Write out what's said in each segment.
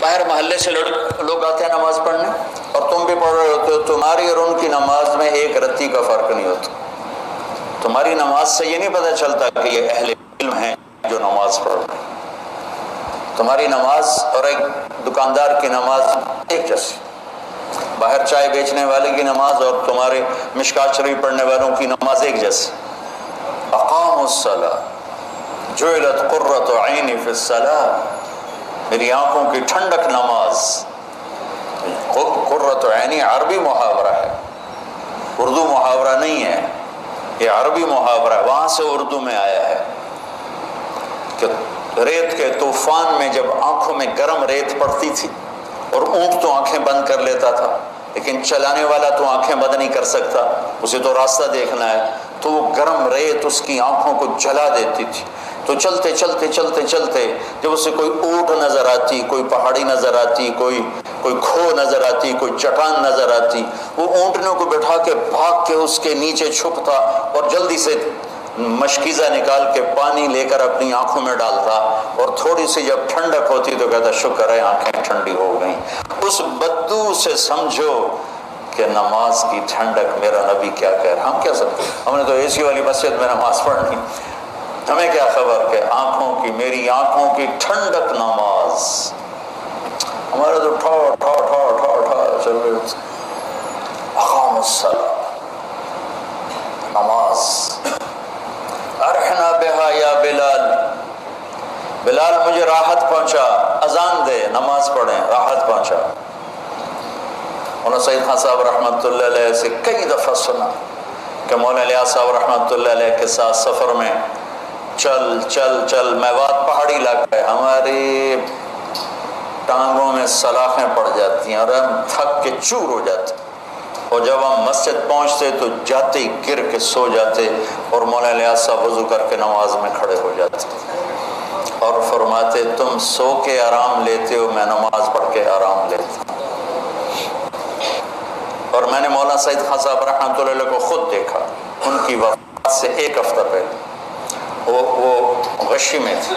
باہر محلے سے لوگ آتے ہیں نماز پڑھنے اور تم بھی پڑھ رہے ہوتے ہو، تمہاری اور ان کی نماز میں ایک رتی کا فرق نہیں ہوتا. تمہاری نماز سے یہ نہیں پتہ چلتا کہ یہ اہل علم ہیں جو نماز پڑھ رہے ہیں. تمہاری نماز اور ایک دکاندار کی نماز ایک جیسی، باہر چائے بیچنے والے کی نماز اور تمہارے مشکات شریف پڑھنے والوں کی نماز ایک جیسی. اقاموا الصلاۃ جعلت قرۃ عینی فی الصلاۃ، میری آنکھوں کی ٹھنڈک نماز. قرۃ عینی عربی محاورہ ہے، اردو محاورہ نہیں ہے، یہ عربی محاورہ ہے، وہاں سے اردو میں آیا ہے کہ ریت کے طوفان میں جب آنکھوں میں گرم ریت پڑتی تھی اور اونٹ تو آنکھیں بند کر لیتا تھا لیکن چلانے والا تو آنکھیں بند نہیں کر سکتا، اسے تو راستہ دیکھنا ہے، تو وہ گرم ریت اس کی آنکھوں کو جلا دیتی تھی. تو چلتے چلتے چلتے چلتے جب اسے کوئی اونٹ نظر آتی، کوئی پہاڑی نظر آتی، کوئی کھو نظر آتی، کوئی چٹان نظر آتی، وہ اونٹنوں کو بٹھا کے بھاگ کے اس کے نیچے چھپتا اور جلدی سے مشکیزہ نکال کے پانی لے کر اپنی آنکھوں میں ڈالتا اور تھوڑی سی جب ٹھنڈک ہوتی تو کہتا شکر ہے آنکھیں ٹھنڈی ہو گئیں. اس بدو سے سمجھو کہ نماز کی ٹھنڈک میرا نبی کیا کہہ رہا. ہم کیا سکتے، ہم نے تو اے سی والی مسجد میں نماز پڑھنی، ہمیں کیا خبر کہ آنکھوں کی، میری آنکھوں کی ٹھنڈک نماز. ہمارے تو ٹھا ٹھا ٹھا ٹھا ٹھا چل رہے. اقاموا الصلاۃ نماز. ارحنا بہا یا بلال، بلال مجھے راحت پہنچا، اذان دے نماز پڑھیں، راحت پہنچا. مولانا سعید خان صاحب رحمۃ اللہ علیہ سے کئی دفعہ سنا کہ مولانا الیاس صاحب رحمۃ اللہ علیہ کے ساتھ سفر میں چل چل چل، میوات پہاڑی علاقہ ہے، ہماری ٹانگوں میں سلاخیں پڑ جاتی ہیں اور ہم تھک کے چور ہو جاتے، اور جب ہم مسجد پہنچتے تو جاتے ہی گر کے سو جاتے اور مولانا الیاس صاحب وضو کر کے نماز میں کھڑے ہو جاتے اور فرماتے تم سو کے آرام لیتے ہو، میں نماز پڑھ کے آرام لیتا ہوں. اور میں نے مولانا سعید خان صاحب رحمۃ اللہ علیہ کو خود دیکھا، ان کی وفات سے ایک ہفتہ پہلے وہ غشی میں تھے.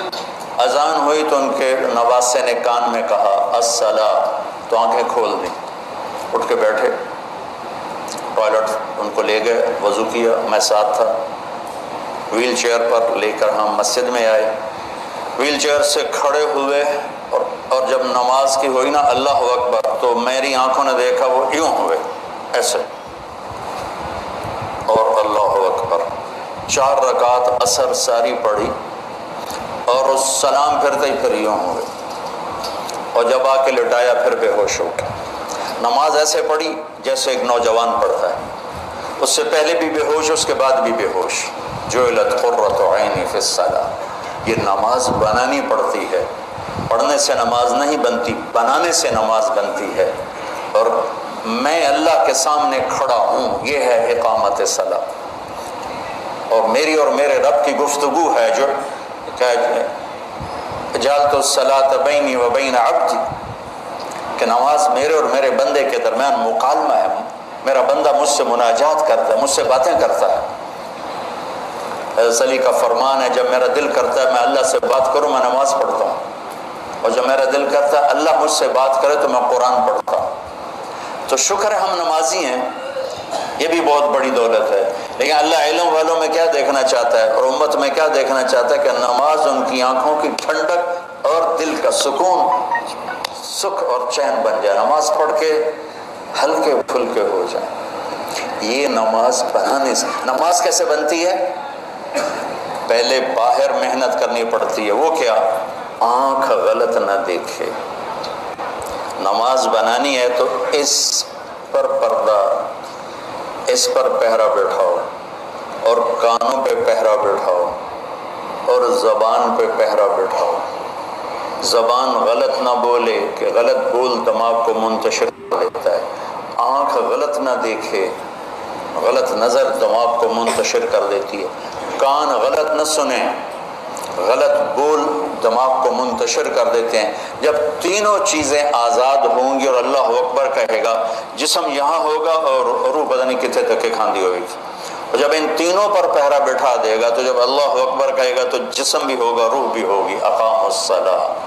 اذان ہوئی تو ان کے نواسے نے کان میں کہا الصلاۃ، تو آنکھیں کھول دیں، اٹھ کے بیٹھے، ٹوائلٹ ان کو لے گئے، وضو کیا، میں ساتھ تھا. ویل چیئر پر لے کر ہم مسجد میں آئے، ویل چیئر سے کھڑے ہوئے اور جب نماز کی ہوئی نا اللہ اکبر، تو میری آنکھوں نے دیکھا وہ یوں ہوئے ایسے، اور اللہ اکبر. 4 رکعات عصر ساری پڑھی اور اس سلام پھرتے ہی پھر یوں ہوئے، اور جب آ کے لٹایا پھر بے ہوش ہو گیا. نماز ایسے پڑھی جیسے ایک نوجوان پڑھتا ہے، اس سے پہلے بھی بے ہوش، اس کے بعد بھی بے ہوش. جعلت قرۃ عینی فی الصلاۃ، یہ نماز بنانی پڑتی ہے، پڑھنے سے نماز نہیں بنتی، بنانے سے نماز بنتی ہے. اور میں اللہ کے سامنے کھڑا ہوں، یہ ہے اقامت صلاۃ. اور میری اور میرے رب کی گفتگو ہے جو جعلت الصلاۃ بینی و بین عبدی، کہ نماز میرے اور میرے بندے کے درمیان مکالمہ ہے. میرا بندہ مجھ سے مناجات کرتا ہے، مجھ سے باتیں کرتا ہے. حضرت علی کا فرمان ہے جب میرا دل کرتا ہے میں اللہ سے بات کروں میں نماز پڑھتا ہوں، اور جب میرا دل کرتا ہے اللہ مجھ سے بات کرے تو میں قرآن پڑھتا ہوں. تو شکر ہے ہم نمازی ہیں، یہ بھی بہت بڑی دولت ہے. لیکن اللہ علم والوں میں کیا دیکھنا چاہتا ہے اور امت میں کیا دیکھنا چاہتا ہے کہ نماز ان کی آنکھوں کی ٹھنڈک اور دل کا سکون، سکھ اور چین بن جائے، نماز پڑھ کے ہلکے پھلکے ہو جائیں. یہ نماز بنانے سے. نماز کیسے بنتی ہے؟ پہلے باہر محنت کرنی پڑتی ہے، وہ کیا؟ آنکھ غلط نہ دیکھے. نماز بنانی ہے تو اس پر پردہ، اس پر پہرا بٹھاؤ، اور کانوں پہ پہرا بٹھاؤ، اور زبان پہ پہرا بٹھاؤ. زبان غلط نہ بولے کہ غلط بول دماغ کو منتشر کر دیتا ہے. آنکھ غلط نہ دیکھے، غلط نظر دماغ کو منتشر کر دیتی ہے. کان غلط نہ سنیں، غلط بول دماغ کو منتشر کر دیتے ہیں. جب تینوں چیزیں آزاد ہوں گی اور اللہ اکبر کہے گا، جسم یہاں ہوگا اور روح پتہ نہیں کتنے تک کھاندی ہوگی. اور جب ان تینوں پر پہرا بٹھا دے گا تو جب اللہ اکبر کہے گا تو جسم بھی ہوگا، روح بھی ہوگی. اقاموا الصلاۃ.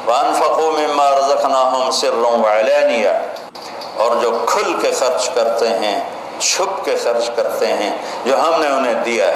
وَأَنفَقُوا مِمَّا رَزَقْنَاهُمْ سِرًّا وَعَلَانِيَةً، اور جو کھل کے خرچ کرتے ہیں، چھپ کے خرچ کرتے ہیں جو ہم نے انہیں دیا ہے۔